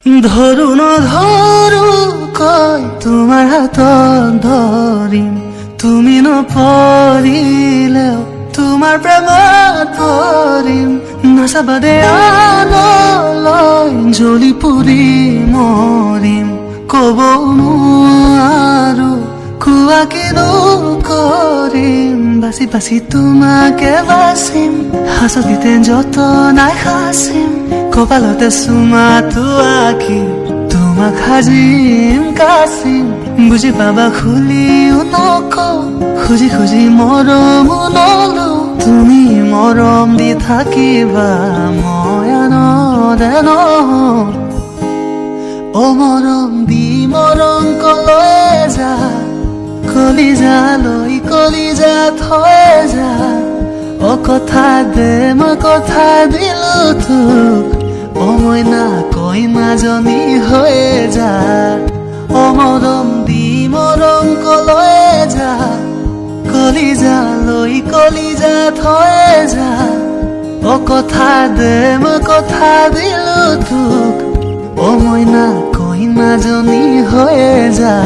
ধৰু নধৰু কয় তোমাৰ হাতত ধৰিম, তুমি নপৰিলেও তোমাৰ প্ৰেমত পৰিম। নাচাবা দে আনলৈ জ্বলি পুৰি মৰিম, কবও নোৱাৰো কোৱা কিনো কৰিম। বাচি বাচি তোমাকে বাচিম, হাঁচতিতে যতনাই সাচিম, কপালতে চুমাটো আঁকি তোমাক সাজিম কাচিম। বুজি পাবা খুলিও নকওঁ, খুজি খুজি মৰমো নলো, তুমি মৰম দি থাকিবা মই আনন্দে নহওঁ। অ মৰম দি মৰম কলৈ যা, কলিজালৈ কলিজা থৈ যা। অ কথা দে মই কথা দিলো তোক, অ মইনা কইনাজনী হৈ যা। অ মৰম দি মৰম কলৈ যা, কলিজালৈ কলিজা থৈ যা। অ কথা দে মই কথা দিলো তোক, অ মইনা কইনাজনী হৈ যা।